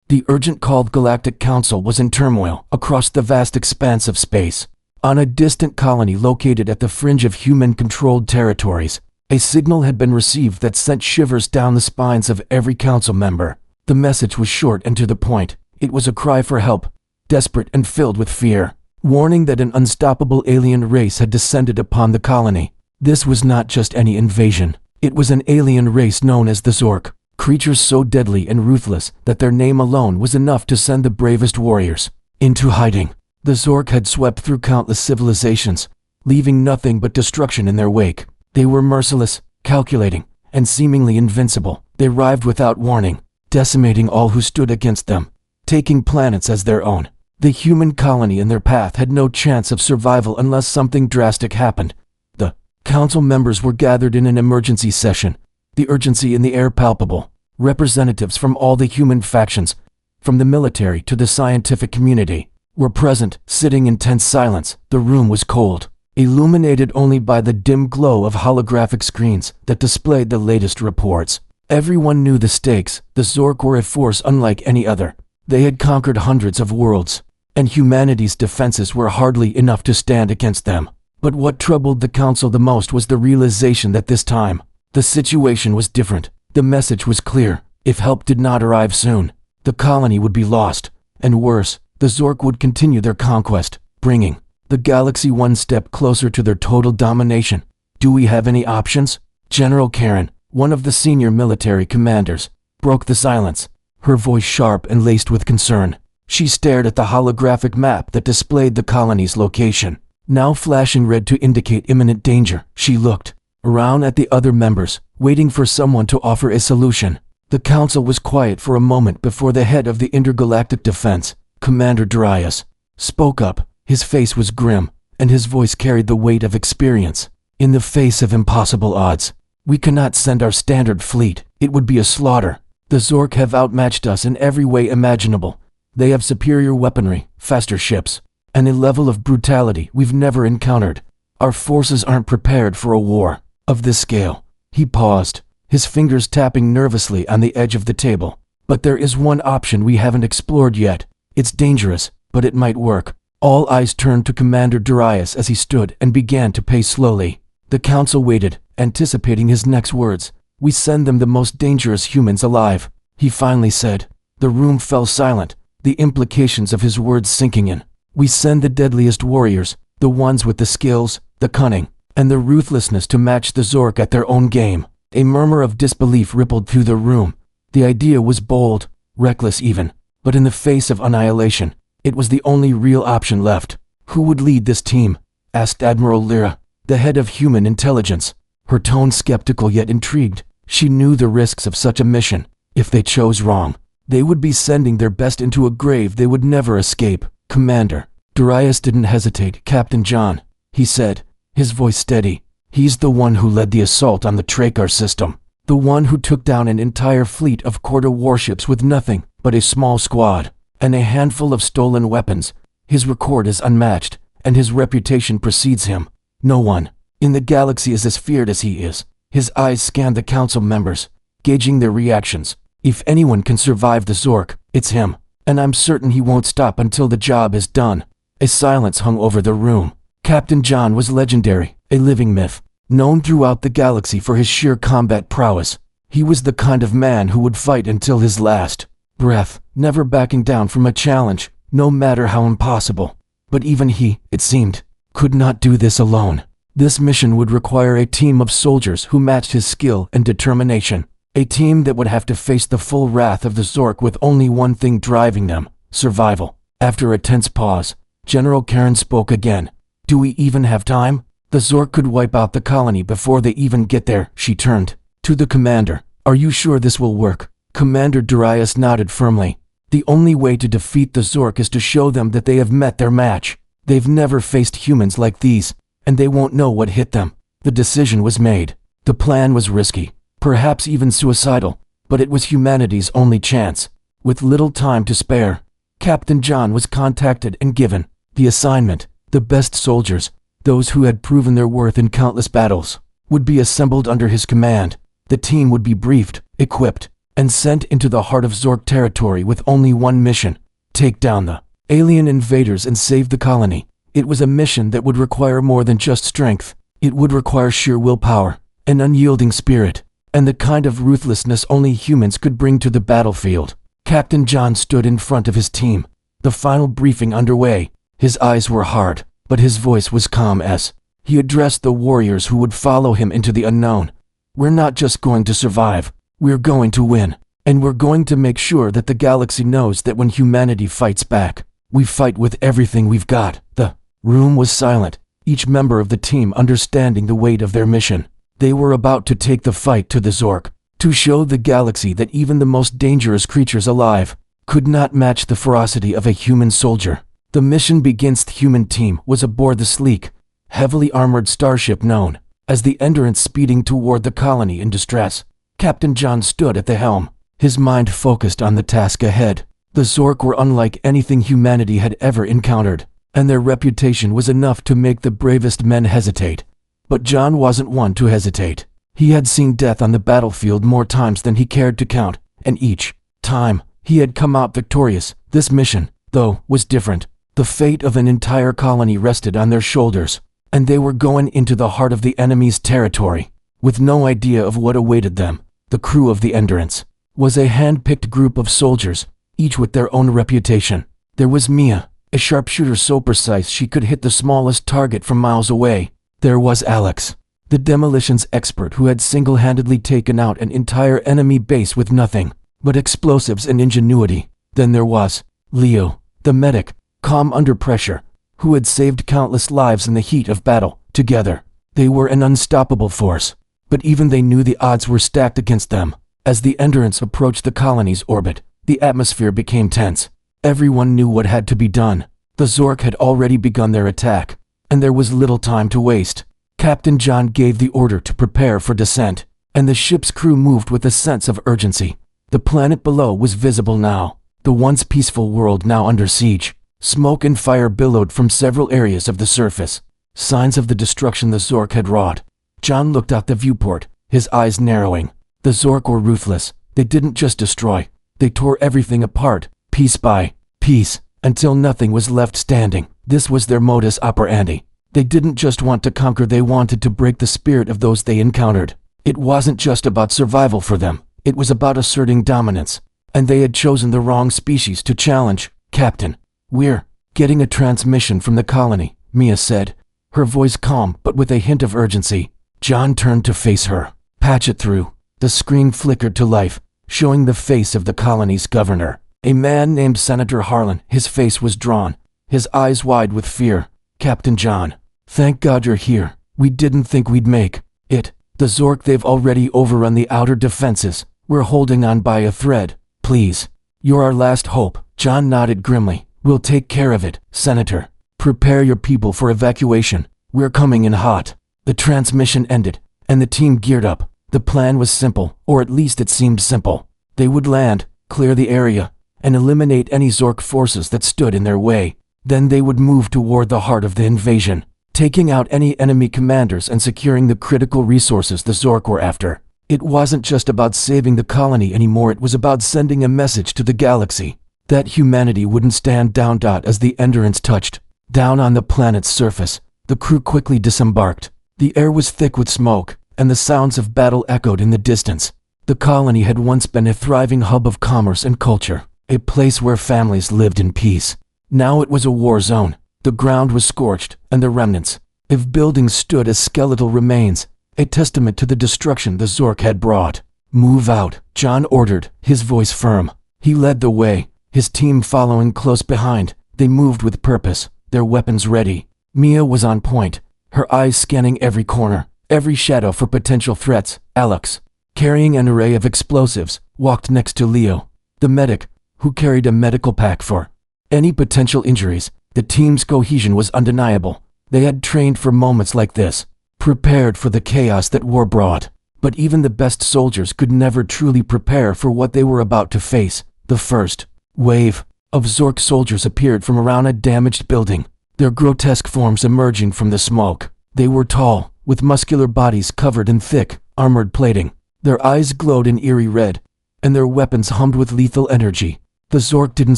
The urgent called Galactic Council was in turmoil across the vast expanse of space. On a distant colony located at the fringe of human-controlled territories, a signal had been received that sent shivers down the spines of every council member. The message was short and to the point. It was a cry for help, desperate and filled with fear, warning that an unstoppable alien race had descended upon the colony. This was not just any invasion. It was an alien race known as the Zork, creatures so deadly and ruthless that their name alone was enough to send the bravest warriors into hiding. The Zork had swept through countless civilizations, leaving nothing but destruction in their wake. They were merciless, calculating, and seemingly invincible. They arrived without warning, decimating all who stood against them, taking planets as their own. The human colony in their path had no chance of survival unless something drastic happened. The council members were gathered in an emergency session, the urgency in the air palpable. Representatives from all the human factions, from the military to the scientific community, were present, sitting in tense silence. The room was cold, illuminated only by the dim glow of holographic screens that displayed the latest reports. Everyone knew the stakes. The Zork were a force unlike any other. They had conquered hundreds of worlds, and humanity's defenses were hardly enough to stand against them. But what troubled the council the most was the realization that this time, the situation was different. The message was clear. If help did not arrive soon, the colony would be lost. And worse, the Zork would continue their conquest, bringing the galaxy one step closer to their total domination. Do we have any options? General Karen, one of the senior military commanders, broke the silence, her voice sharp and laced with concern. She stared at the holographic map that displayed the colony's location, now flashing red to indicate imminent danger. She looked around at the other members, waiting for someone to offer a solution. The council was quiet for a moment before the head of the intergalactic defense, Commander Darius, spoke up. His face was grim, and his voice carried the weight of experience. In the face of impossible odds, we cannot send our standard fleet. It would be a slaughter. The Zork have outmatched us in every way imaginable. They have superior weaponry, faster ships, and a level of brutality we've never encountered. Our forces aren't prepared for a war of this scale. He paused, his fingers tapping nervously on the edge of the table. But there is one option we haven't explored yet. It's dangerous, but it might work. All eyes turned to Commander Darius as he stood and began to pace slowly. The council waited, anticipating his next words. We send them the most dangerous humans alive, he finally said. The room fell silent, the implications of his words sinking in. We send the deadliest warriors, the ones with the skills, the cunning, and the ruthlessness to match the Zork at their own game. A murmur of disbelief rippled through the room. The idea was bold, reckless even, but in the face of annihilation, it was the only real option left. Who would lead this team? Asked Admiral Lyra, the head of human intelligence, her tone skeptical yet intrigued. She knew the risks of such a mission. If they chose wrong, they would be sending their best into a grave they would never escape. Commander Darius didn't hesitate. Captain John, he said, his voice steady. He's the one who led the assault on the Traker system, the one who took down an entire fleet of Corda warships with nothing but a small squad and a handful of stolen weapons. His record is unmatched, and his reputation precedes him. No one in the galaxy is as feared as he is. His eyes scanned the council members, gauging their reactions. If anyone can survive the Zork, it's him, and I'm certain he won't stop until the job is done. A silence hung over the room. Captain John was legendary, a living myth, known throughout the galaxy for his sheer combat prowess. He was the kind of man who would fight until his last breath, never backing down from a challenge, no matter how impossible. But even he, it seemed, could not do this alone. This mission would require a team of soldiers who matched his skill and determination. A team that would have to face the full wrath of the Zork with only one thing driving them: survival. After a tense pause, General Karen spoke again. Do we even have time? The Zork could wipe out the colony before they even get there. She turned to the commander. Are you sure this will work? Commander Darius nodded firmly. The only way to defeat the Zork is to show them that they have met their match. They've never faced humans like these, and they won't know what hit them. The decision was made. The plan was risky, perhaps even suicidal, but it was humanity's only chance. With little time to spare, Captain John was contacted and given the assignment. The best soldiers, those who had proven their worth in countless battles, would be assembled under his command. The team would be briefed, equipped, and sent into the heart of Zork territory with only one mission: take down the alien invaders and save the colony. It was a mission that would require more than just strength. It would require sheer willpower, an unyielding spirit, and the kind of ruthlessness only humans could bring to the battlefield. Captain John stood in front of his team, the final briefing underway. His eyes were hard, but his voice was calm as he addressed the warriors who would follow him into the unknown. We're not just going to survive, we're going to win, and we're going to make sure that the galaxy knows that when humanity fights back, we fight with everything we've got. The room was silent, each member of the team understanding the weight of their mission. They were about to take the fight to the Zork, to show the galaxy that even the most dangerous creatures alive could not match the ferocity of a human soldier. The mission begins. The human team was aboard the sleek, heavily armored starship known as the Endurance, speeding toward the colony in distress. Captain John stood at the helm, his mind focused on the task ahead. The Zork were unlike anything humanity had ever encountered, and their reputation was enough to make the bravest men hesitate. But John wasn't one to hesitate. He had seen death on the battlefield more times than he cared to count, and each time he had come out victorious. This mission, though, was different. The fate of an entire colony rested on their shoulders, and they were going into the heart of the enemy's territory, with no idea of what awaited them. The crew of the Endurance was a hand-picked group of soldiers, each with their own reputation. There was Mia, a sharpshooter so precise she could hit the smallest target from miles away. There was Alex, the demolitions expert who had single-handedly taken out an entire enemy base with nothing but explosives and ingenuity. Then there was Leo, the medic, calm under pressure, who had saved countless lives in the heat of battle. Together, they were an unstoppable force, but even they knew the odds were stacked against them. As the Endurance approached the colony's orbit, the atmosphere became tense. Everyone knew what had to be done. The Zork had already begun their attack, and there was little time to waste. Captain John gave the order to prepare for descent, and the ship's crew moved with a sense of urgency. The planet below was visible now, the once peaceful world now under siege. Smoke and fire billowed from several areas of the surface, signs of the destruction the Zork had wrought. John looked out the viewport, his eyes narrowing. The Zork were ruthless. They didn't just destroy, they tore everything apart, piece by piece, until nothing was left standing. This was their modus operandi. They didn't just want to conquer, they wanted to break the spirit of those they encountered. It wasn't just about survival for them, it was about asserting dominance. And they had chosen the wrong species to challenge. Captain, we're getting a transmission from the colony, Mia said, her voice calm but with a hint of urgency. John turned to face her. Patch it through. The screen flickered to life, showing the face of the colony's governor, a man named Senator Harlan. His face was drawn, his eyes wide with fear. Captain John, thank God you're here. We didn't think we'd make it. The Zork, they've already overrun the outer defenses. We're holding on by a thread. Please, you're our last hope. John nodded grimly. We'll take care of it, Senator. Prepare your people for evacuation. We're coming in hot. The transmission ended, and the team geared up. The plan was simple, or at least it seemed simple. They would land, clear the area, and eliminate any Zork forces that stood in their way. Then they would move toward the heart of the invasion, taking out any enemy commanders and securing the critical resources the Zork were after. It wasn't just about saving the colony anymore, it was about sending a message to the galaxy that humanity wouldn't stand down. As the Endurance touched down on the planet's surface, the crew quickly disembarked. The air was thick with smoke, and the sounds of battle echoed in the distance. The colony had once been a thriving hub of commerce and culture, a place where families lived in peace. Now it was a war zone. The ground was scorched, and the remnants of buildings stood as skeletal remains, a testament to the destruction the Zork had brought. Move out, John ordered, his voice firm. He led the way, his team following close behind. They moved with purpose, their weapons ready. Mia was on point, her eyes scanning every corner, every shadow for potential threats. Alex, carrying an array of explosives, walked next to Leo, the medic, who carried a medical pack for any potential injuries. The team's cohesion was undeniable. They had trained for moments like this, prepared for the chaos that war brought. But even the best soldiers could never truly prepare for what they were about to face. The first wave of Zork soldiers appeared from around a damaged building, their grotesque forms emerging from the smoke. They were tall, with muscular bodies covered in thick, armored plating. Their eyes glowed an eerie red, and their weapons hummed with lethal energy. The Zork didn't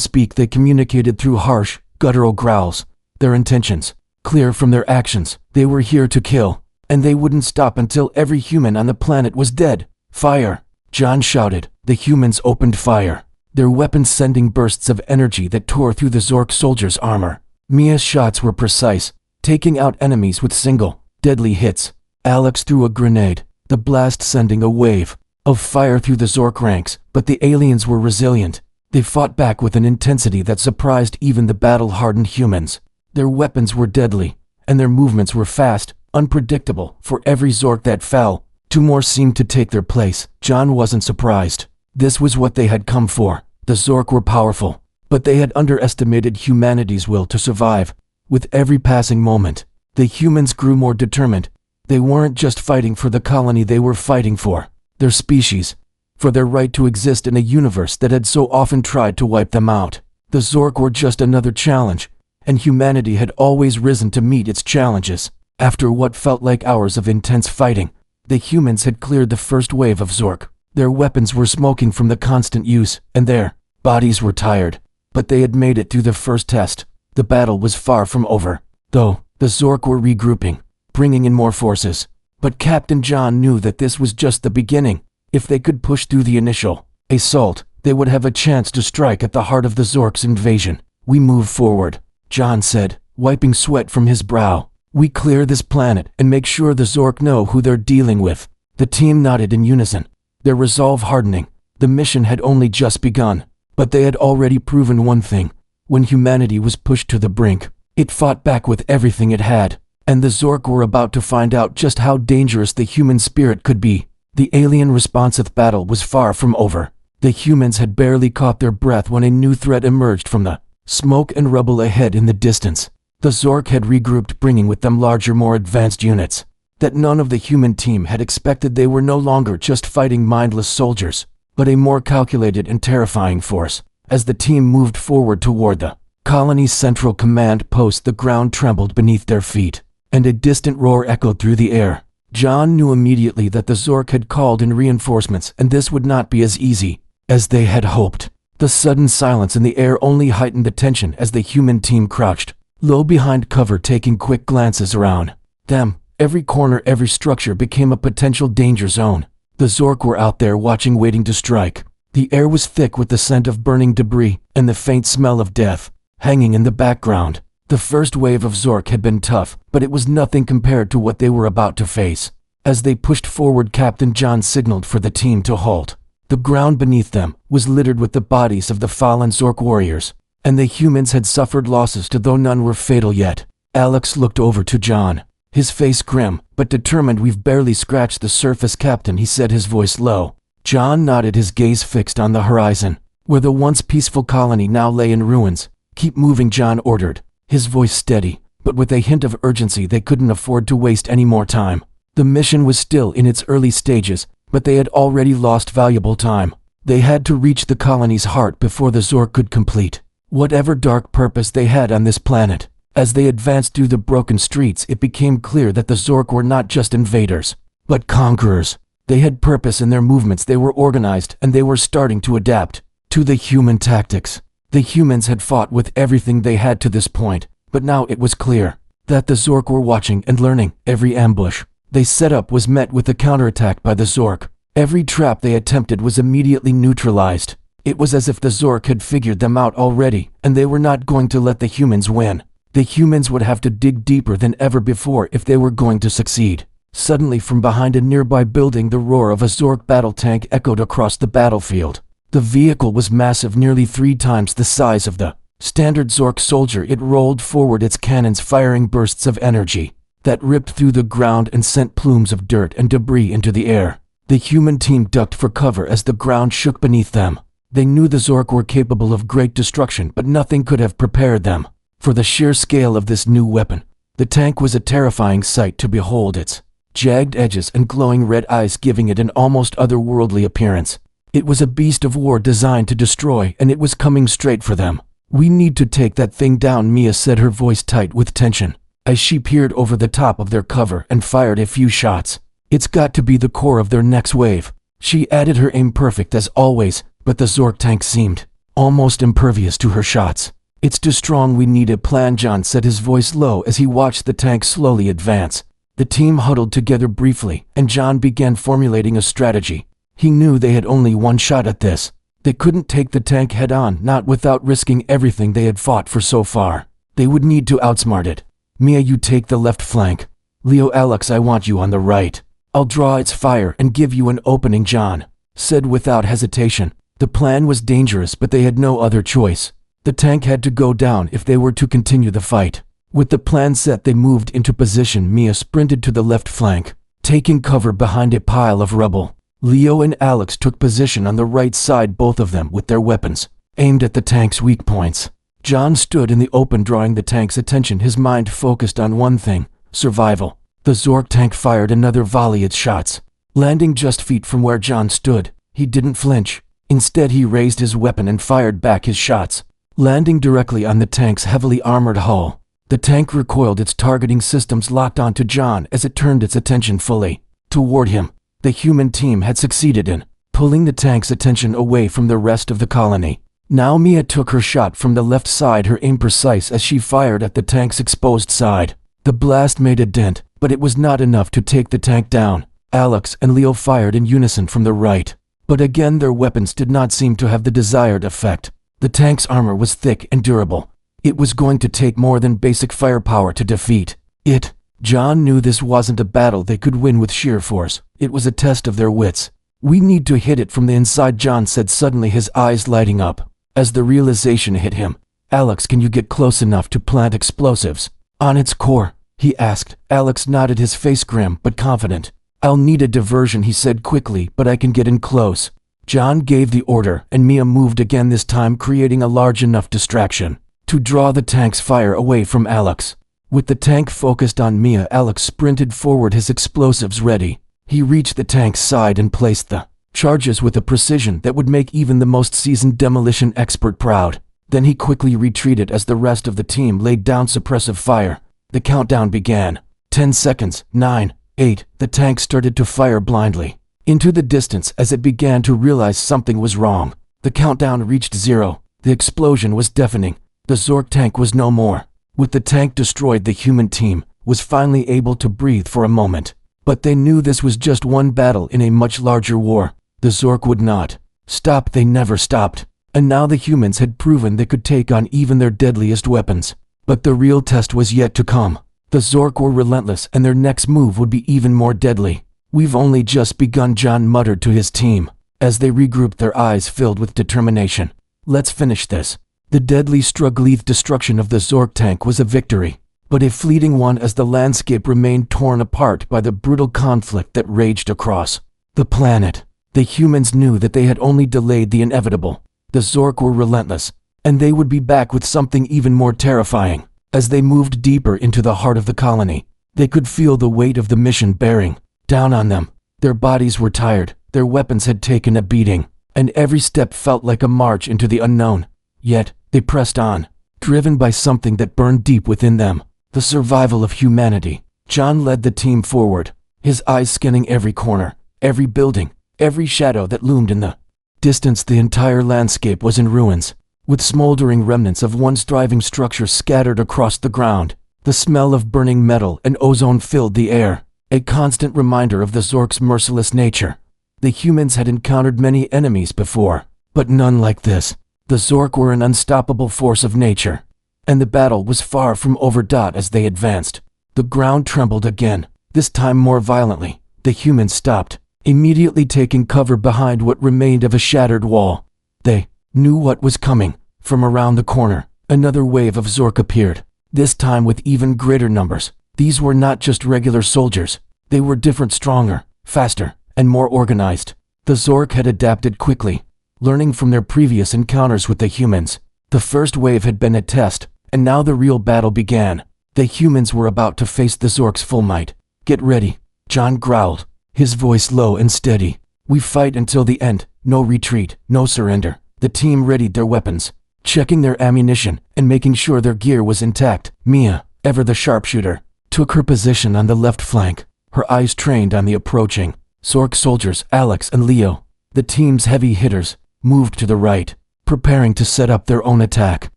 speak, they communicated through harsh, guttural growls. Their intentions, clear from their actions, they were here to kill, and they wouldn't stop until every human on the planet was dead. Fire! John shouted. The humans opened fire, their weapons sending bursts of energy that tore through the Zork soldiers' armor. Mia's shots were precise, taking out enemies with single, deadly hits. Alex threw a grenade, the blast sending a wave of fire through the Zork ranks, but the aliens were resilient. They fought back with an intensity that surprised even the battle-hardened humans. Their weapons were deadly, and their movements were fast, unpredictable. For every Zork that fell, two more seemed to take their place. John wasn't surprised. This was what they had come for. The Zork were powerful, but they had underestimated humanity's will to survive. With every passing moment, the humans grew more determined. They weren't just fighting for the colony, they were fighting for their species, for their right to exist in a universe that had so often tried to wipe them out. The Zork were just another challenge, and humanity had always risen to meet its challenges. After what felt like hours of intense fighting, the humans had cleared the first wave of Zork. Their weapons were smoking from the constant use, and their bodies were tired. But they had made it through the first test. The battle was far from over, though. The Zork were regrouping, bringing in more forces. But Captain John knew that this was just the beginning. If they could push through the initial assault, they would have a chance to strike at the heart of the Zork's invasion. We move forward, John said, wiping sweat from his brow. We clear this planet and make sure the Zork know who they're dealing with. The team nodded in unison, their resolve hardening. The mission had only just begun, but they had already proven one thing. When humanity was pushed to the brink, it fought back with everything it had. And the Zork were about to find out just how dangerous the human spirit could be. The alien-responsive battle was far from over. The humans had barely caught their breath when a new threat emerged from the smoke and rubble ahead in the distance. The Zork had regrouped, bringing with them larger, more advanced units that none of the human team had expected. They were no longer just fighting mindless soldiers, but a more calculated and terrifying force. As the team moved forward toward the colony's central command post, the ground trembled beneath their feet, and a distant roar echoed through the air. John knew immediately that the Zork had called in reinforcements, and this would not be as easy as they had hoped. The sudden silence in the air only heightened the tension as the human team crouched low behind cover, taking quick glances around them. Every corner, every structure became a potential danger zone. The Zork were out there watching, waiting to strike. The air was thick with the scent of burning debris and the faint smell of death hanging in the background. The first wave of Zork had been tough, but it was nothing compared to what they were about to face. As they pushed forward, Captain John signaled for the team to halt. The ground beneath them was littered with the bodies of the fallen Zork warriors, and the humans had suffered losses too, though none were fatal yet. Alex looked over to John, his face grim but determined. We've barely scratched the surface, Captain, he said, his voice low. John nodded, his gaze fixed on the horizon, where the once peaceful colony now lay in ruins. Keep moving, John ordered, his voice steady, but with a hint of urgency. They couldn't afford to waste any more time. The mission was still in its early stages, but they had already lost valuable time. They had to reach the colony's heart before the Zork could complete whatever dark purpose they had on this planet. As they advanced through the broken streets, it became clear that the Zork were not just invaders, but conquerors. They had purpose in their movements, they were organized, and they were starting to adapt to the human tactics. The humans had fought with everything they had to this point, but now it was clear that the Zork were watching and learning. Every ambush they set up was met with a counterattack by the Zork. Every trap they attempted was immediately neutralized. It was as if the Zork had figured them out already, and they were not going to let the humans win. The humans would have to dig deeper than ever before if they were going to succeed. Suddenly, from behind a nearby building, the roar of a Zork battle tank echoed across the battlefield. The vehicle was massive, nearly 3 times the size of the standard Zork soldier. It rolled forward, its cannons firing bursts of energy that ripped through the ground and sent plumes of dirt and debris into the air. The human team ducked for cover as the ground shook beneath them. They knew the Zork were capable of great destruction, but nothing could have prepared them for the sheer scale of this new weapon. The tank was a terrifying sight to behold, its jagged edges and glowing red eyes giving it an almost otherworldly appearance. It was a beast of war designed to destroy, and it was coming straight for them. We need to take that thing down, Mia said, her voice tight with tension, as she peered over the top of their cover and fired a few shots. It's got to be the core of their next wave. She added her aim perfect as always, but the Zork tank seemed almost impervious to her shots. "It's too strong, we need a plan," John said, his voice low as he watched the tank slowly advance. The team huddled together briefly, and John began formulating a strategy. He knew they had only one shot at this. They couldn't take the tank head-on, not without risking everything they had fought for so far. They would need to outsmart it. "Mia, you take the left flank. Leo, Alex, I want you on the right. I'll draw its fire and give you an opening," John said without hesitation. The plan was dangerous, but they had no other choice. The tank had to go down if they were to continue the fight. With the plan set, they moved into position. Mia sprinted to the left flank, taking cover behind a pile of rubble. Leo and Alex took position on the right side, both of them with their weapons aimed at the tank's weak points. John stood in the open, drawing the tank's attention, his mind focused on one thing: survival. The Zork tank fired another volley of shots, landing just feet from where John stood. He didn't flinch. Instead, he raised his weapon and fired back his shots, landing directly on the tank's heavily armored hull. The tank recoiled, its targeting systems locked onto John as it turned its attention fully toward him. The human team had succeeded in pulling the tank's attention away from the rest of the colony. Now Mia took her shot from the left side, her aim precise as she fired at the tank's exposed side. The blast made a dent, but it was not enough to take the tank down. Alex and Leo fired in unison from the right, but again their weapons did not seem to have the desired effect. The tank's armor was thick and durable. It was going to take more than basic firepower to defeat it. John knew this wasn't a battle they could win with sheer force. It was a test of their wits. "We need to hit it from the inside," John said, suddenly his eyes lighting up as the realization hit him. "Alex, can you get close enough to plant explosives on its core?" he asked. Alex nodded, his face grim but confident. "I'll need a diversion," he said quickly, "but I can get in close." John gave the order, and Mia moved again, this time creating a large enough distraction to draw the tank's fire away from Alex. With the tank focused on Mia, Alex sprinted forward, his explosives ready. He reached the tank's side and placed the charges with a precision that would make even the most seasoned demolition expert proud. Then he quickly retreated as the rest of the team laid down suppressive fire. The countdown began. 10 seconds, 9, 8, the tank started to fire blindly into the distance as it began to realize something was wrong. The countdown reached 0. The explosion was deafening. The Zork tank was no more. With the tank destroyed, the human team was finally able to breathe for a moment. But they knew this was just one battle in a much larger war. The Zork would not stop, they never stopped. And now the humans had proven they could take on even their deadliest weapons. But the real test was yet to come. The Zork were relentless, and their next move would be even more deadly. "We've only just begun," John muttered to his team as they regrouped, their eyes filled with determination. "Let's finish this." The deadly struggle-length destruction of the Zork tank was a victory, but a fleeting one, as the landscape remained torn apart by the brutal conflict that raged across the planet. The humans knew that they had only delayed the inevitable. The Zork were relentless, and they would be back with something even more terrifying. As they moved deeper into the heart of the colony, they could feel the weight of the mission bearing down on them. Their bodies were tired, their weapons had taken a beating, and every step felt like a march into the unknown. Yet, they pressed on, driven by something that burned deep within them: the survival of humanity. John led the team forward, his eyes scanning every corner, every building, every shadow that loomed in the distance. The entire landscape was in ruins, with smoldering remnants of once thriving structures scattered across the ground. The smell of burning metal and ozone filled the air, a constant reminder of the Zork's merciless nature. The humans had encountered many enemies before, but none like this. The Zork were an unstoppable force of nature, and the battle was far from over. As they advanced, the ground trembled again, this time more violently. The humans stopped, immediately taking cover behind what remained of a shattered wall. They knew what was coming. From around the corner, another wave of Zork appeared, this time with even greater numbers. These were not just regular soldiers. They were different, stronger, faster, and more organized. The Zork had adapted quickly, learning from their previous encounters with the humans. The first wave had been a test, and now the real battle began. The humans were about to face the Zork's full might. "Get ready," John growled, his voice low and steady. "We fight until the end, no retreat, no surrender." The team readied their weapons, checking their ammunition and making sure their gear was intact. Mia, ever the sharpshooter, took her position on the left flank, her eyes trained on the approaching Zork soldiers Alex and Leo, the team's heavy hitters, moved to the right, preparing to set up their own attack.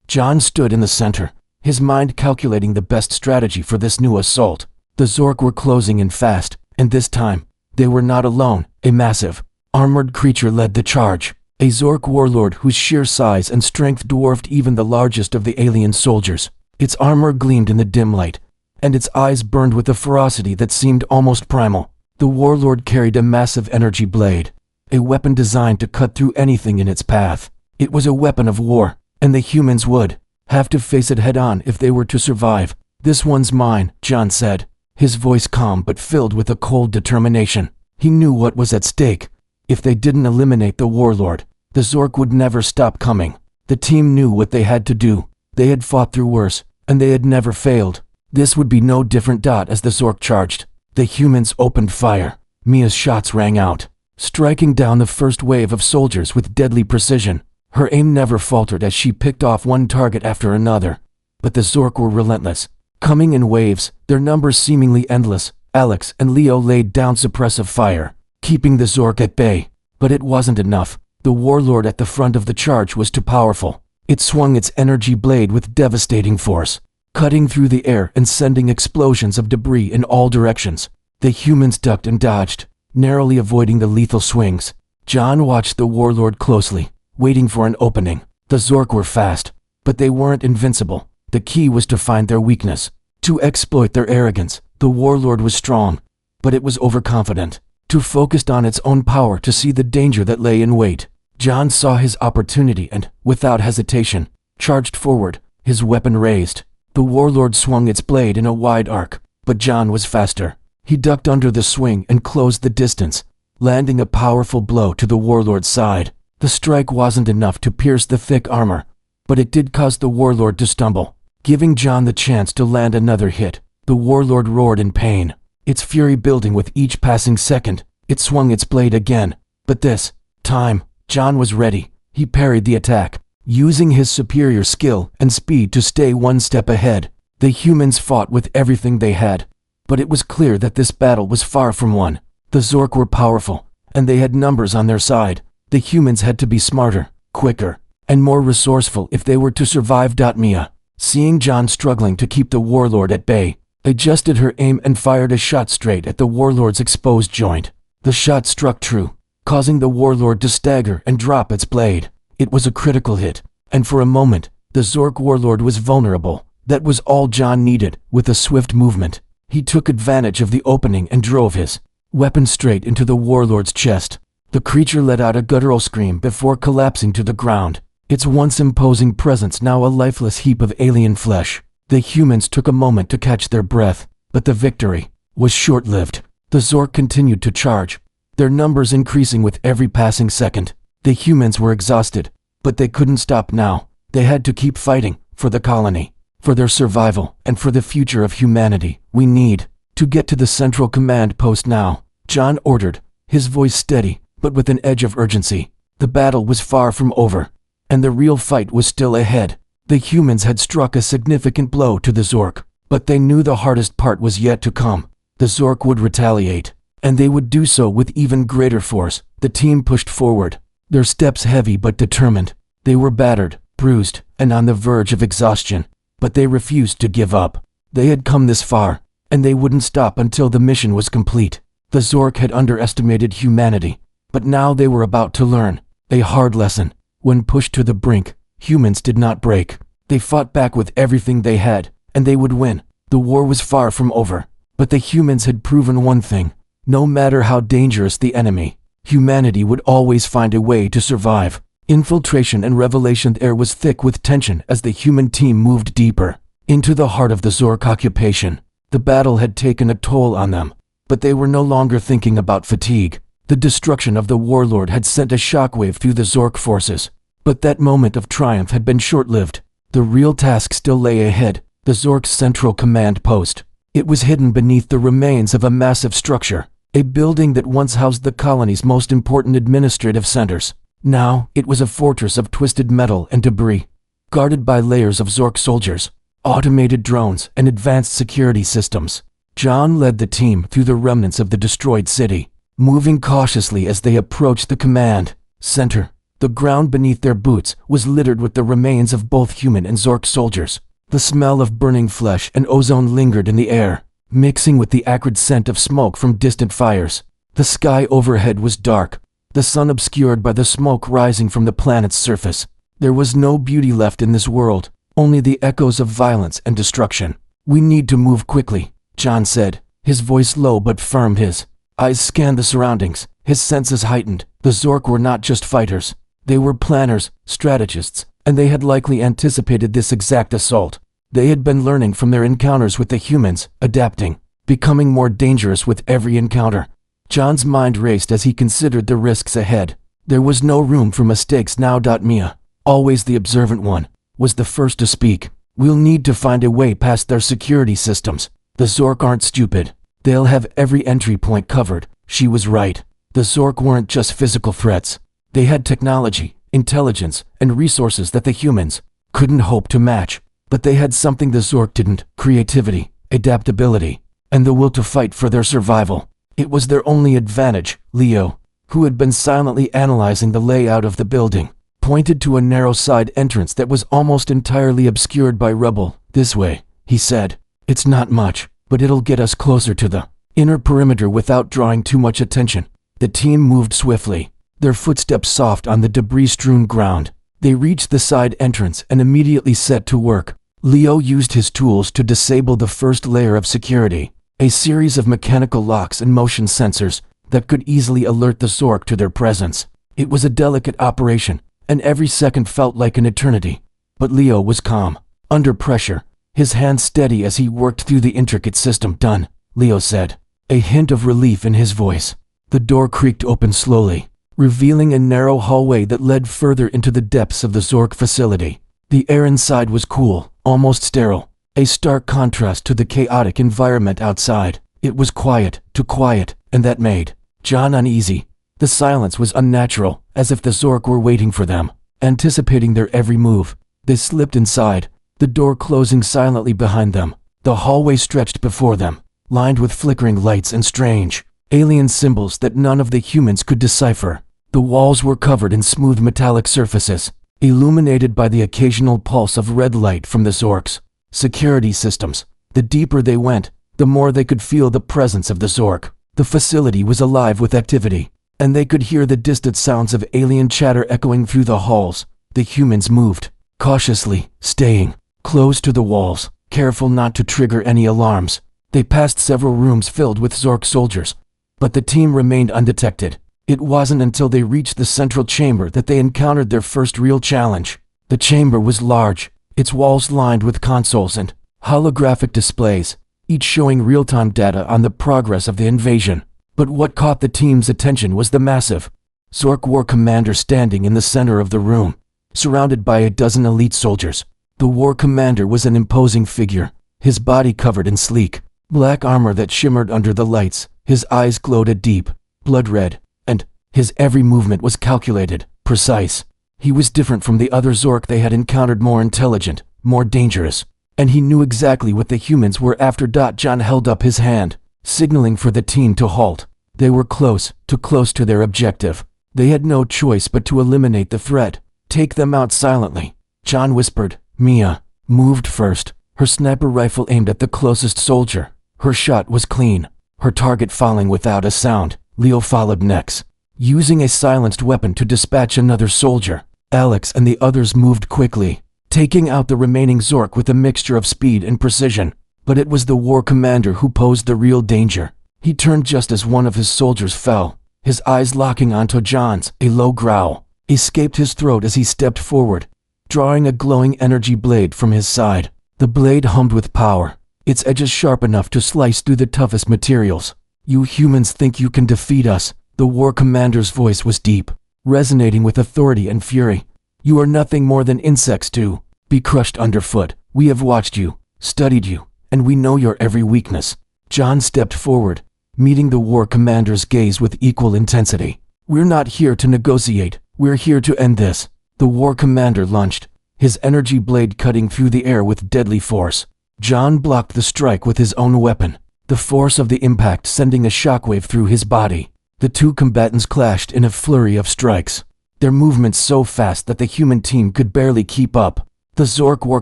John stood in the center, his mind calculating the best strategy for this new assault. The Zork were closing in fast, and this time, they were not alone. A massive, armored creature led the charge, a Zork warlord whose sheer size and strength dwarfed even the largest of the alien soldiers. Its armor gleamed in the dim light, and its eyes burned with a ferocity that seemed almost primal. The warlord carried a massive energy blade, a weapon designed to cut through anything in its path. It was a weapon of war, and the humans would have to face it head-on if they were to survive. "This one's mine," John said, his voice calm but filled with a cold determination. He knew what was at stake. If they didn't eliminate the warlord, the Zork would never stop coming. The team knew what they had to do. They had fought through worse, and they had never failed. This would be no different. As the Zork charged, the humans opened fire. Mia's shots rang out, striking down the first wave of soldiers with deadly precision. Her aim never faltered as she picked off one target after another. But the Zork were relentless, coming in waves, their numbers seemingly endless. Alex and Leo laid down suppressive fire, keeping the Zork at bay. But it wasn't enough. The warlord at the front of the charge was too powerful. It swung its energy blade with devastating force, cutting through the air and sending explosions of debris in all directions. The humans ducked and dodged, narrowly avoiding the lethal swings. John watched the warlord closely, waiting for an opening. The Zork were fast, but they weren't invincible. The key was to find their weakness, to exploit their arrogance. The warlord was strong, but it was overconfident, too focused on its own power to see the danger that lay in wait. John saw his opportunity and, without hesitation, charged forward, his weapon raised. The warlord swung its blade in a wide arc, but John was faster. He ducked under the swing and closed the distance, landing a powerful blow to the warlord's side. The strike wasn't enough to pierce the thick armor, but it did cause the warlord to stumble, giving John the chance to land another hit. The warlord roared in pain, its fury building with each passing second. It swung its blade again, but this time, John was ready. He parried the attack, using his superior skill and speed to stay one step ahead. The humans fought with everything they had, but it was clear that this battle was far from won. The Zork were powerful, and they had numbers on their side. The humans had to be smarter, quicker, and more resourceful if they were to survive. Mia, seeing John struggling to keep the warlord at bay, adjusted her aim and fired a shot straight at the warlord's exposed joint. The shot struck true, causing the warlord to stagger and drop its blade. It was a critical hit, and for a moment, the Zork warlord was vulnerable. That was all John needed. With a swift movement, he took advantage of the opening and drove his weapon straight into the warlord's chest. The creature let out a guttural scream before collapsing to the ground, its once imposing presence now a lifeless heap of alien flesh. The humans took a moment to catch their breath, but the victory was short-lived. The Zork continued to charge, their numbers increasing with every passing second. The humans were exhausted, but they couldn't stop now. They had to keep fighting, for the colony, for their survival, and for the future of humanity. "We need to get to the central command post now," John ordered, his voice steady, but with an edge of urgency. The battle was far from over, and the real fight was still ahead. The humans had struck a significant blow to the Zork, but they knew the hardest part was yet to come. The Zork would retaliate, and they would do so with even greater force. The team pushed forward, their steps heavy but determined. They were battered, bruised, and on the verge of exhaustion, but they refused to give up. They had come this far, and they wouldn't stop until the mission was complete. The Zork had underestimated humanity, but now they were about to learn a hard lesson. When pushed to the brink, humans did not break. They fought back with everything they had, and they would win. The war was far from over, but the humans had proven one thing: no matter how dangerous the enemy, humanity would always find a way to survive. Infiltration and revelation. The air was thick with tension as the human team moved deeper into the heart of the Zork occupation. The battle had taken a toll on them, but they were no longer thinking about fatigue. The destruction of the warlord had sent a shockwave through the Zork forces, but that moment of triumph had been short-lived. The real task still lay ahead: the Zork's central command post. It was hidden beneath the remains of a massive structure, a building that once housed the colony's most important administrative centers. Now, it was a fortress of twisted metal and debris, guarded by layers of Zork soldiers, automated drones, and advanced security systems. John led the team through the remnants of the destroyed city, moving cautiously as they approached the command center. The ground beneath their boots was littered with the remains of both human and Zork soldiers. The smell of burning flesh and ozone lingered in the air, mixing with the acrid scent of smoke from distant fires. The sky overhead was dark, the sun obscured by the smoke rising from the planet's surface. There was no beauty left in this world, only the echoes of violence and destruction. "We need to move quickly," John said, his voice low but firm. His eyes scanned the surroundings, his senses heightened. The Zork were not just fighters. They were planners, strategists, and they had likely anticipated this exact assault. They had been learning from their encounters with the humans, adapting, becoming more dangerous with every encounter. John's mind raced as he considered the risks ahead. There was no room for mistakes now. Mia, always the observant one, was the first to speak. "We'll need to find a way past their security systems. The Zork aren't stupid. They'll have every entry point covered." She was right. The Zork weren't just physical threats. They had technology, intelligence, and resources that the humans couldn't hope to match. But they had something the Zork didn't: creativity, adaptability, and the will to fight for their survival. It was their only advantage. Leo, who had been silently analyzing the layout of the building, pointed to a narrow side entrance that was almost entirely obscured by rubble. "This way," he said. "It's not much, but it'll get us closer to the inner perimeter without drawing too much attention." The team moved swiftly, their footsteps soft on the debris-strewn ground. They reached the side entrance and immediately set to work. Leo used his tools to disable the first layer of security, a series of mechanical locks and motion sensors that could easily alert the Zork to their presence. It was a delicate operation, and every second felt like an eternity. But Leo was calm, under pressure, his hands steady as he worked through the intricate system. "Done," Leo said, a hint of relief in his voice. The door creaked open slowly, revealing a narrow hallway that led further into the depths of the Zork facility. The air inside was cool, almost sterile, a stark contrast to the chaotic environment outside. It was quiet, too quiet, and that made John uneasy. The silence was unnatural, as if the Zork were waiting for them, anticipating their every move. They slipped inside, the door closing silently behind them. The hallway stretched before them, lined with flickering lights and strange, alien symbols that none of the humans could decipher. The walls were covered in smooth metallic surfaces, illuminated by the occasional pulse of red light from the Zork's security systems. The deeper they went, the more they could feel the presence of the Zork. The facility was alive with activity, and they could hear the distant sounds of alien chatter echoing through the halls. The humans moved cautiously, staying close to the walls, careful not to trigger any alarms. They passed several rooms filled with Zork soldiers, but the team remained undetected. It wasn't until they reached the central chamber that they encountered their first real challenge. The chamber was large, its walls lined with consoles and holographic displays, each showing real-time data on the progress of the invasion. But what caught the team's attention was the massive Zork War Commander standing in the center of the room, surrounded by a dozen elite soldiers. The War Commander was an imposing figure, his body covered in sleek, black armor that shimmered under the lights. His eyes glowed a deep, blood red, and his every movement was calculated, precise. He was different from the other Zork they had encountered, more intelligent, more dangerous, and he knew exactly what the humans were after. John held up his hand, signaling for the team to halt. They were close, too close to their objective. They had no choice but to eliminate the threat, take them out silently. John whispered. Mia moved first, her sniper rifle aimed at the closest soldier. Her shot was clean, her target falling without a sound. Leo followed next, using a silenced weapon to dispatch another soldier. Alex and the others moved quickly, taking out the remaining Zork with a mixture of speed and precision. But it was the War Commander who posed the real danger. He turned just as one of his soldiers fell, his eyes locking onto John's. A low growl escaped his throat as he stepped forward, drawing a glowing energy blade from his side. The blade hummed with power, its edges sharp enough to slice through the toughest materials. "You humans think you can defeat us?" The War Commander's voice was deep, resonating with authority and fury. "You are nothing more than insects to be crushed underfoot. We have watched you, studied you, and we know your every weakness." John stepped forward, meeting the War Commander's gaze with equal intensity. "We're not here to negotiate, we're here to end this." The War Commander lunged, his energy blade cutting through the air with deadly force. John blocked the strike with his own weapon, the force of the impact sending a shockwave through his body. The two combatants clashed in a flurry of strikes, their movements so fast that the human team could barely keep up. The Zork War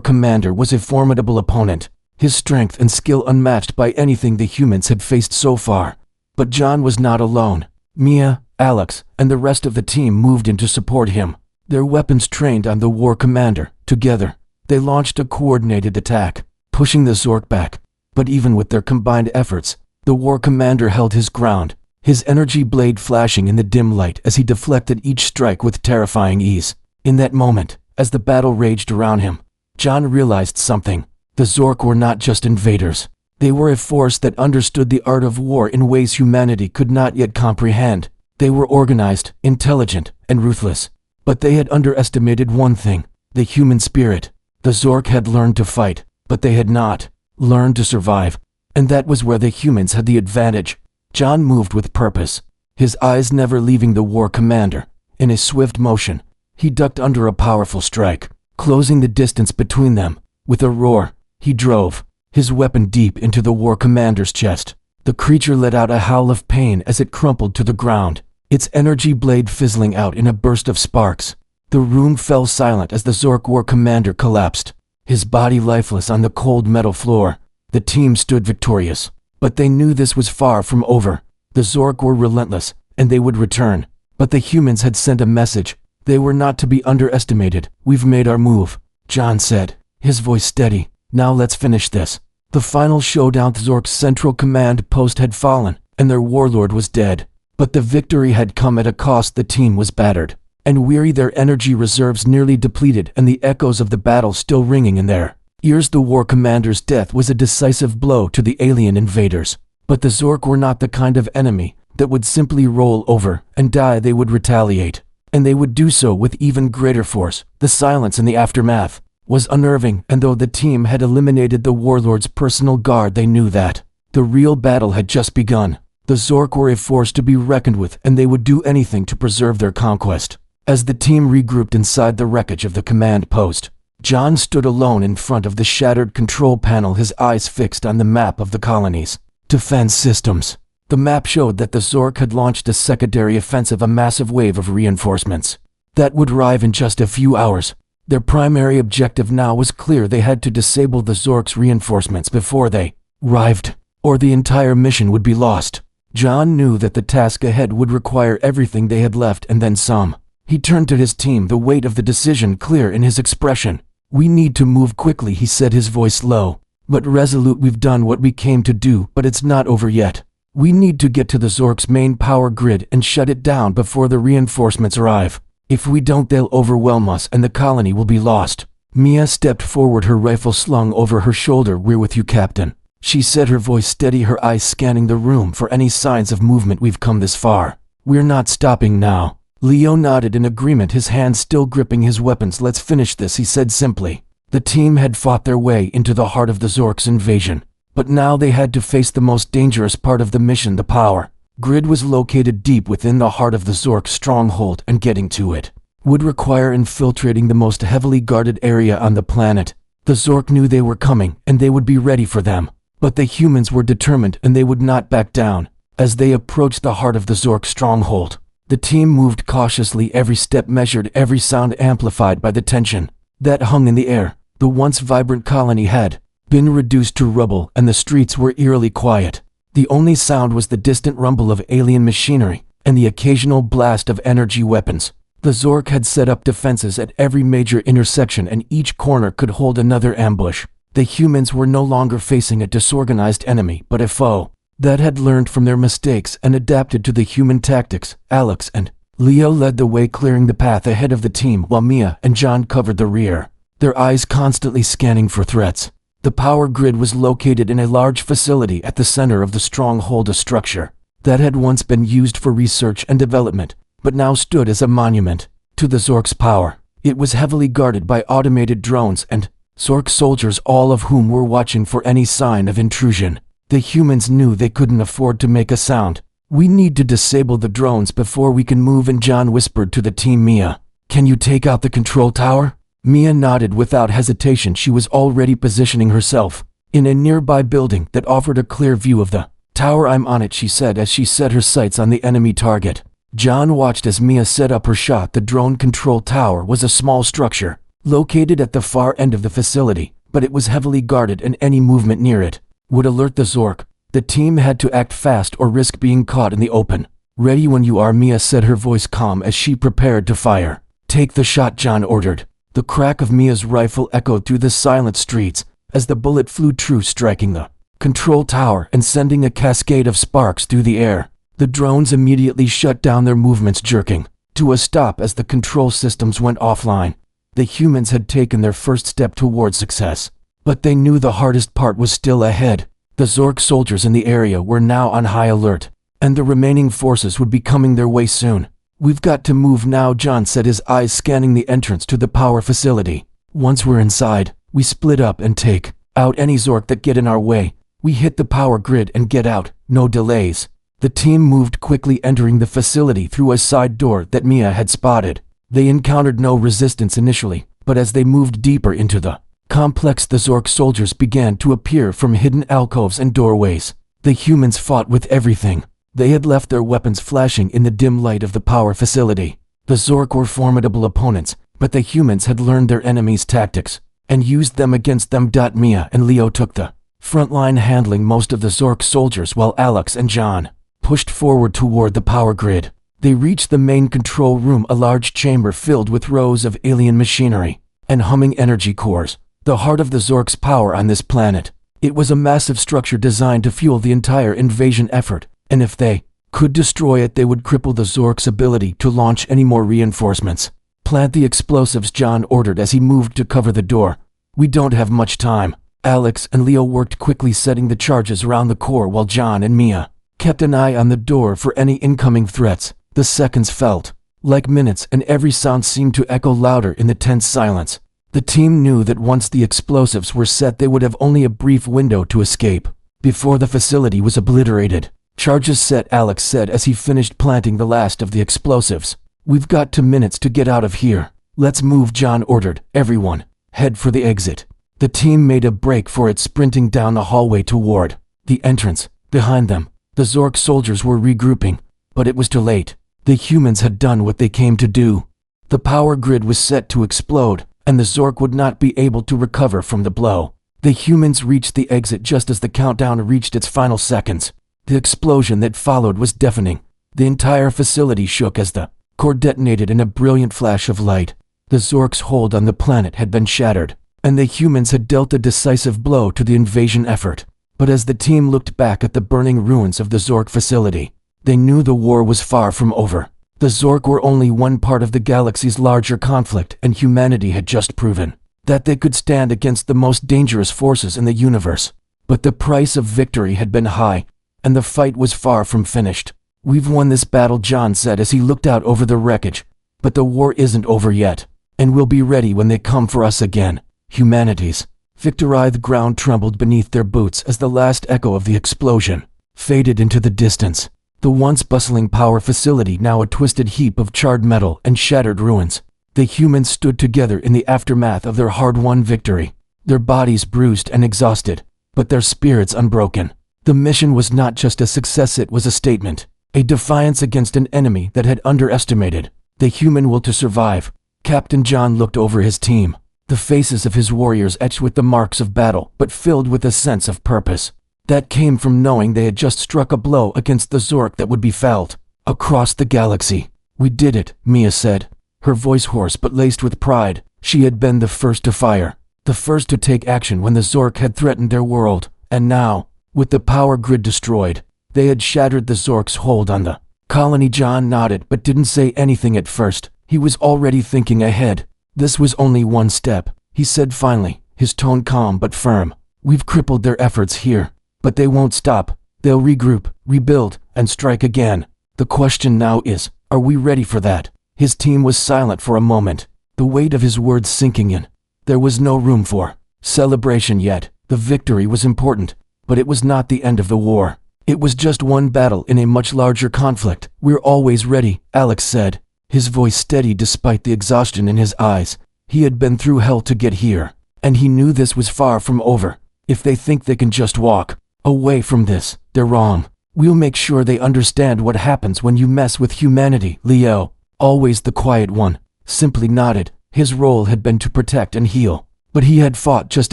Commander was a formidable opponent, his strength and skill unmatched by anything the humans had faced so far. But John was not alone. Mia, Alex, and the rest of the team moved in to support him, their weapons trained on the War Commander. Together, they launched a coordinated attack, pushing the Zork back. But even with their combined efforts, the War Commander held his ground, his energy blade flashing in the dim light as he deflected each strike with terrifying ease. In that moment, as the battle raged around him, John realized something. The Zork were not just invaders. They were a force that understood the art of war in ways humanity could not yet comprehend. They were organized, intelligent, and ruthless. But they had underestimated one thing: the human spirit. The Zork had learned to fight, but they had not learned to survive. And that was where the humans had the advantage. John moved with purpose, his eyes never leaving the War Commander. In a swift motion, he ducked under a powerful strike, closing the distance between them. With a roar, he drove his weapon deep into the War Commander's chest. The creature let out a howl of pain as it crumpled to the ground, its energy blade fizzling out in a burst of sparks. The room fell silent as the Zork War Commander collapsed, his body lifeless on the cold metal floor. The team stood victorious, but they knew this was far from over. The Zork were relentless, and they would return. But the humans had sent a message. They were not to be underestimated. "We've made our move," John said, his voice steady. "Now let's finish this." The final showdown. Zork's central command post had fallen, and their warlord was dead. But the victory had come at a cost. The team was battered and weary, their energy reserves nearly depleted, and the echoes of the battle still ringing in their ears. The War Commander's death was a decisive blow to the alien invaders. But the Zork were not the kind of enemy that would simply roll over and die. They would retaliate, and they would do so with even greater force. The silence in the aftermath was unnerving, and though the team had eliminated the warlord's personal guard, they knew that the real battle had just begun. The Zork were a force to be reckoned with, and they would do anything to preserve their conquest. As the team regrouped inside the wreckage of the command post, John stood alone in front of the shattered control panel, his eyes fixed on the map of the colony's defense systems. The map showed that the Zork had launched a secondary offensive, a massive wave of reinforcements that would arrive in just a few hours. Their primary objective now was clear: they had to disable the Zork's reinforcements before they arrived, or the entire mission would be lost. John knew that the task ahead would require everything they had left and then some. He turned to his team, the weight of the decision clear in his expression. "We need to move quickly," he said, his voice low but resolute. "We've done what we came to do, but it's not over yet. We need to get to the Zork's main power grid and shut it down before the reinforcements arrive. If we don't, they'll overwhelm us and the colony will be lost." Mia stepped forward, her rifle slung over her shoulder. "We're with you, Captain," she said, her voice steady, her eyes scanning the room for any signs of movement. "We've come this far. We're not stopping now." Leo nodded in agreement, his hands still gripping his weapons. "Let's finish this," he said simply. The team had fought their way into the heart of the Zork's invasion, but now they had to face the most dangerous part of the mission. The power grid was located deep within the heart of the Zork stronghold, and getting to it would require infiltrating the most heavily guarded area on the planet. The Zork knew they were coming, and they would be ready for them. But the humans were determined, and they would not back down. As they approached the heart of the Zork stronghold, the team moved cautiously, every step measured, every sound amplified by the tension that hung in the air. The once vibrant colony had been reduced to rubble, and the streets were eerily quiet. The only sound was the distant rumble of alien machinery and the occasional blast of energy weapons. The Zork had set up defenses at every major intersection, and each corner could hold another ambush. The humans were no longer facing a disorganized enemy, but a foe that had learned from their mistakes and adapted to the human tactics. Alex and Leo led the way, clearing the path ahead of the team, while Mia and John covered the rear, their eyes constantly scanning for threats. The power grid was located in a large facility at the center of the stronghold, a structure that had once been used for research and development, but now stood as a monument to the Zork's power. It was heavily guarded by automated drones and Zork soldiers, all of whom were watching for any sign of intrusion. The humans knew they couldn't afford to make a sound. "We need to disable the drones before we can move," and John whispered to the team. "Mia, can you take out the control tower?" Mia nodded without hesitation. She was already positioning herself in a nearby building that offered a clear view of the Tower, I'm on it, she said as she set her sights on the enemy target. John watched as Mia set up her shot. The drone control tower was a small structure, located at the far end of the facility, but it was heavily guarded and any movement near it would alert the Zork. The team had to act fast or risk being caught in the open. Ready when you are, Mia said, her voice calm as she prepared to fire. Take the shot, John ordered. The crack of Mia's rifle echoed through the silent streets as the bullet flew true, striking the control tower and sending a cascade of sparks through the air. The drones immediately shut down their movements, jerking to a stop as the control systems went offline. The humans had taken their first step toward success, but they knew the hardest part was still ahead. The Zork soldiers in the area were now on high alert, and the remaining forces would be coming their way soon. We've got to move now, John said, his eyes scanning the entrance to the power facility. Once we're inside, we split up and take out any Zork that get in our way. We hit the power grid and get out, no delays. The team moved quickly, entering the facility through a side door that Mia had spotted. They encountered no resistance initially, but as they moved deeper into the complex, the Zork soldiers began to appear from hidden alcoves and doorways. The humans fought with everything. They had left their weapons flashing in the dim light of the power facility. The Zork were formidable opponents, but the humans had learned their enemies' tactics and used them against them. Mia and Leo took the front line, handling most of the Zork soldiers, while Alex and John pushed forward toward the power grid. They reached the main control room, a large chamber filled with rows of alien machinery and humming energy cores, the heart of the Zork's power on this planet. It was a massive structure designed to fuel the entire invasion effort, and if they could destroy it, they would cripple the Zork's ability to launch any more reinforcements. Plant the explosives, John ordered as he moved to cover the door. We don't have much time. Alex and Leo worked quickly, setting the charges around the core, while John and Mia kept an eye on the door for any incoming threats. The seconds felt like minutes, and every sound seemed to echo louder in the tense silence. The team knew that once the explosives were set, they would have only a brief window to escape before the facility was obliterated. Charges set, Alex said as he finished planting the last of the explosives. We've got 2 minutes to get out of here. Let's move, John ordered. Everyone, head for the exit. The team made a break for it, sprinting down the hallway toward the entrance. Behind them, the Zork soldiers were regrouping, but it was too late. The humans had done what they came to do. The power grid was set to explode, and the Zork would not be able to recover from the blow. The humans reached the exit just as the countdown reached its final seconds. The explosion that followed was deafening. The entire facility shook as the core detonated in a brilliant flash of light. The Zork's hold on the planet had been shattered, and the humans had dealt a decisive blow to the invasion effort. But as the team looked back at the burning ruins of the Zork facility, they knew the war was far from over. The Zork were only one part of the galaxy's larger conflict, and humanity had just proven that they could stand against the most dangerous forces in the universe. But the price of victory had been high, and the fight was far from finished. We've won this battle, John said as he looked out over the wreckage. But the war isn't over yet, and we'll be ready when they come for us again. Humanity's victory. The ground trembled beneath their boots as the last echo of the explosion faded into the distance. The once bustling power facility, now a twisted heap of charred metal and shattered ruins. The humans stood together in the aftermath of their hard-won victory, their bodies bruised and exhausted, but their spirits unbroken. The mission was not just a success, it was a statement, a defiance against an enemy that had underestimated the human will to survive. Captain John looked over his team, the faces of his warriors etched with the marks of battle, but filled with a sense of purpose that came from knowing they had just struck a blow against the Zork that would be felt across the galaxy. We did it, Mia said, her voice hoarse but laced with pride. She had been the first to fire, the first to take action when the Zork had threatened their world, and now, with the power grid destroyed, they had shattered the Zork's hold on the colony. John nodded but didn't say anything at first. He was already thinking ahead. This was only one step, he said finally, his tone calm but firm. We've crippled their efforts here, but they won't stop. They'll regroup, rebuild, and strike again. The question now is, are we ready for that? His team was silent for a moment, the weight of his words sinking in. There was no room for celebration yet. The victory was important, but it was not the end of the war. It was just one battle in a much larger conflict. We're always ready, Alex said, his voice steady despite the exhaustion in his eyes. He had been through hell to get here, and he knew this was far from over. If they think they can just walk Away from this, they're wrong. We'll make sure they understand what happens when you mess with humanity. Leo, always the quiet one, simply nodded. His role had been to protect and heal, but he had fought just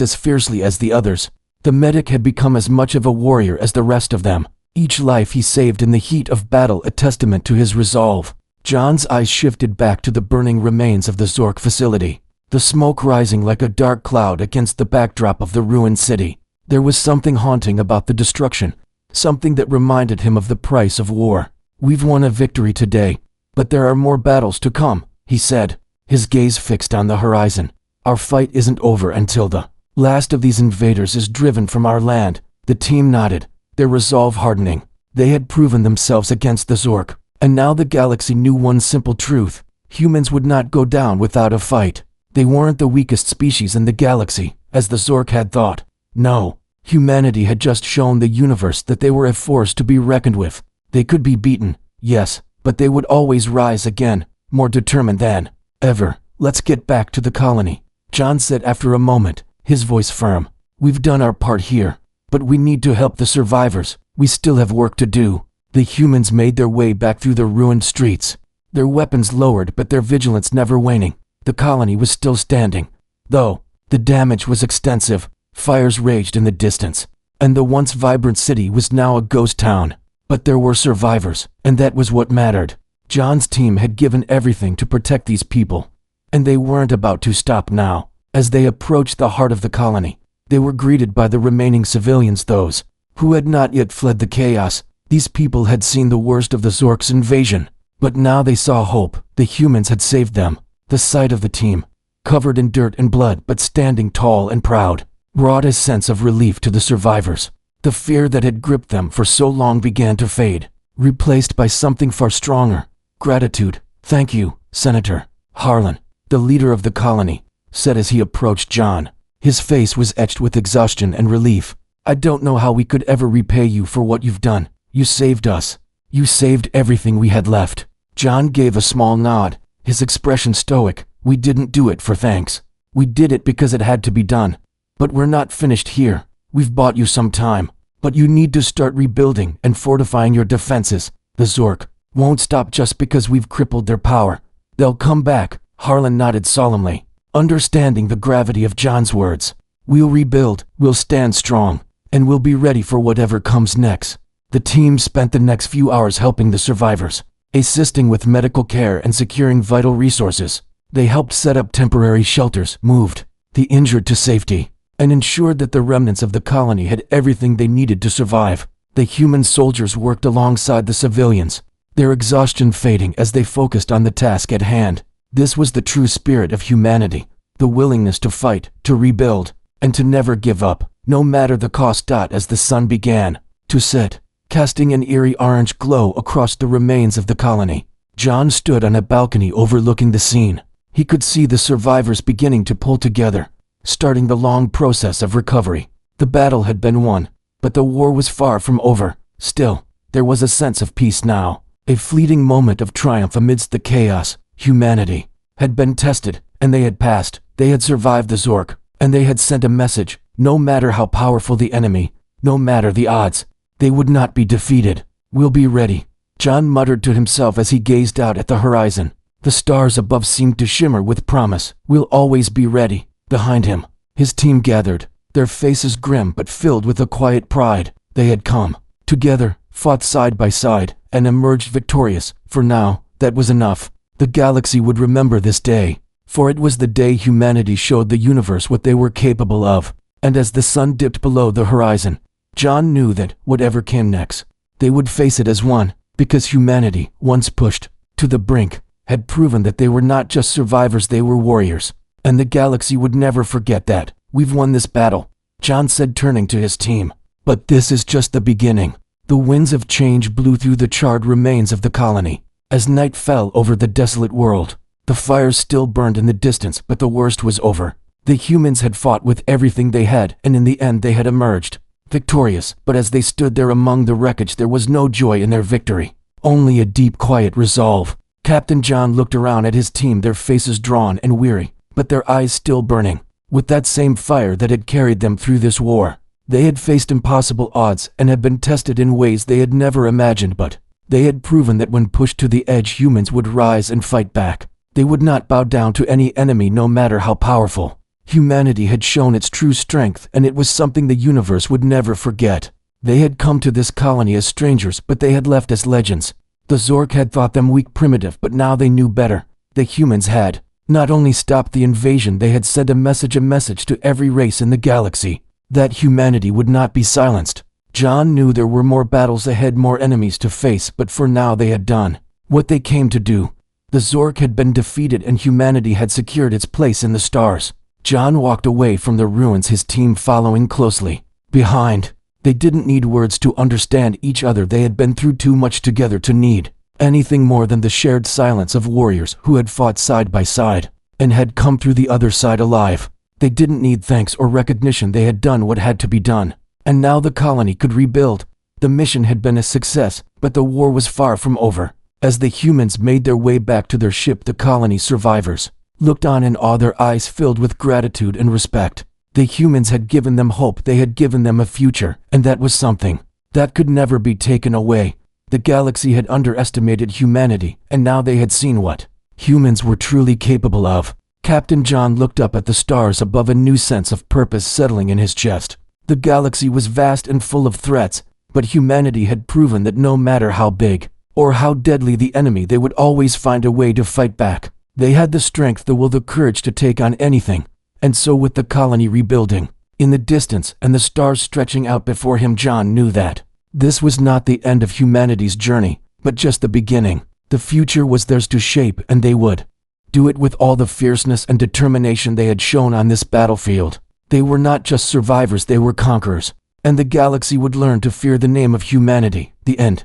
as fiercely as the others. The medic had become as much of a warrior as the rest of them. Each life he saved in the heat of battle a testament to his resolve. John's eyes shifted back to the burning remains of the Zork facility, the smoke rising like a dark cloud against the backdrop of the ruined city. There was something haunting about the destruction, something that reminded him of the price of war. We've won a victory today, but there are more battles to come, he said, his gaze fixed on the horizon. Our fight isn't over until the last of these invaders is driven from our land. The team nodded, their resolve hardening. They had proven themselves against the Zork, and now the galaxy knew one simple truth. Humans would not go down without a fight. They weren't the weakest species in the galaxy, as the Zork had thought. No, humanity had just shown the universe that they were a force to be reckoned with. They could be beaten, yes, but they would always rise again, more determined than ever. Let's get back to the colony, John said after a moment, his voice firm. We've done our part here, but we need to help the survivors. We still have work to do. The humans made their way back through the ruined streets, their weapons lowered but their vigilance never waning. The colony was still standing, though the damage was extensive. Fires raged in the distance, and the once vibrant city was now a ghost town. But there were survivors, and that was what mattered. John's team had given everything to protect these people, and they weren't about to stop now. As they approached the heart of the colony, they were greeted by the remaining civilians, those who had not yet fled the chaos. These people had seen the worst of the Zork's invasion, but now they saw hope. The humans had saved them. The sight of the team, covered in dirt and blood but standing tall and proud, brought a sense of relief to the survivors. The fear that had gripped them for so long began to fade, replaced by something far stronger: gratitude. Thank you, Senator. Harlan, the leader of the colony, said as he approached John. His face was etched with exhaustion and relief. I don't know how we could ever repay you for what you've done. You saved us. You saved everything we had left. John gave a small nod, his expression stoic. We didn't do it for thanks. We did it because it had to be done. But we're not finished here. We've bought you some time, but you need to start rebuilding and fortifying your defenses. The Zork won't stop just because we've crippled their power. They'll come back. Harlan nodded solemnly, understanding the gravity of John's words. We'll rebuild, we'll stand strong, and we'll be ready for whatever comes next. The team spent the next few hours helping the survivors, assisting with medical care and securing vital resources. They helped set up temporary shelters, moved the injured to safety, and ensured that the remnants of the colony had everything they needed to survive. The human soldiers worked alongside the civilians, their exhaustion fading as they focused on the task at hand. This was the true spirit of humanity, the willingness to fight, to rebuild, and to never give up, no matter the cost. As the sun began to set, casting an eerie orange glow across the remains of the colony, John stood on a balcony overlooking the scene. He could see the survivors beginning to pull together, starting the long process of recovery. The battle had been won, but the war was far from over. Still, there was a sense of peace now, a fleeting moment of triumph amidst the chaos. Humanity had been tested, and they had passed. They had survived the Zork, and they had sent a message. No matter how powerful the enemy, no matter the odds, they would not be defeated. We'll be ready, John muttered to himself as he gazed out at the horizon. The stars above seemed to shimmer with promise. We'll always be ready. Behind him, his team gathered, their faces grim but filled with a quiet pride. They had come together, fought side by side, and emerged victorious. For now, that was enough. The galaxy would remember this day, for it was the day humanity showed the universe what they were capable of. And as the sun dipped below the horizon, John knew that, whatever came next, they would face it as one, because humanity, once pushed to the brink, had proven that they were not just survivors, they were warriors. And the galaxy would never forget that. We've won this battle, John said, turning to his team. But this is just the beginning. The winds of change blew through the charred remains of the colony. As night fell over the desolate world, the fires still burned in the distance, but the worst was over. The humans had fought with everything they had, and in the end they had emerged victorious. But as they stood there among the wreckage, there was no joy in their victory, only a deep, quiet resolve. Captain John looked around at his team, their faces drawn and weary, but their eyes still burning with that same fire that had carried them through this war. They had faced impossible odds and had been tested in ways they had never imagined, but they had proven that when pushed to the edge, humans would rise and fight back. They would not bow down to any enemy, no matter how powerful. Humanity had shown its true strength, and it was something the universe would never forget. They had come to this colony as strangers, but they had left as legends. The Zork had thought them weak, primitive, but now they knew better. The humans had not only stopped the invasion, they had sent a message to every race in the galaxy that humanity would not be silenced. John knew there were more battles ahead, more enemies to face, but for now they had done what they came to do. The Zork had been defeated and humanity had secured its place in the stars. John walked away from the ruins, his team following closely behind. They didn't need words to understand each other. They had been through too much together to need anything more than the shared silence of warriors who had fought side by side and had come through the other side alive. They didn't need thanks or recognition. They had done what had to be done, and now the colony could rebuild. The mission had been a success, but the war was far from over. As the humans made their way back to their ship, the colony survivors looked on in awe, their eyes filled with gratitude and respect. The humans had given them hope, they had given them a future, and that was something that could never be taken away. The galaxy had underestimated humanity, and now they had seen what humans were truly capable of. Captain John looked up at the stars above, a new sense of purpose settling in his chest. The galaxy was vast and full of threats, but humanity had proven that no matter how big or how deadly the enemy, they would always find a way to fight back. They had the strength, the will, the courage to take on anything. And so with the colony rebuilding in the distance and the stars stretching out before him, John knew that this was not the end of humanity's journey, but just the beginning. The future was theirs to shape, and they would do it with all the fierceness and determination they had shown on this battlefield. They were not just survivors, they were conquerors, and the galaxy would learn to fear the name of humanity. The end.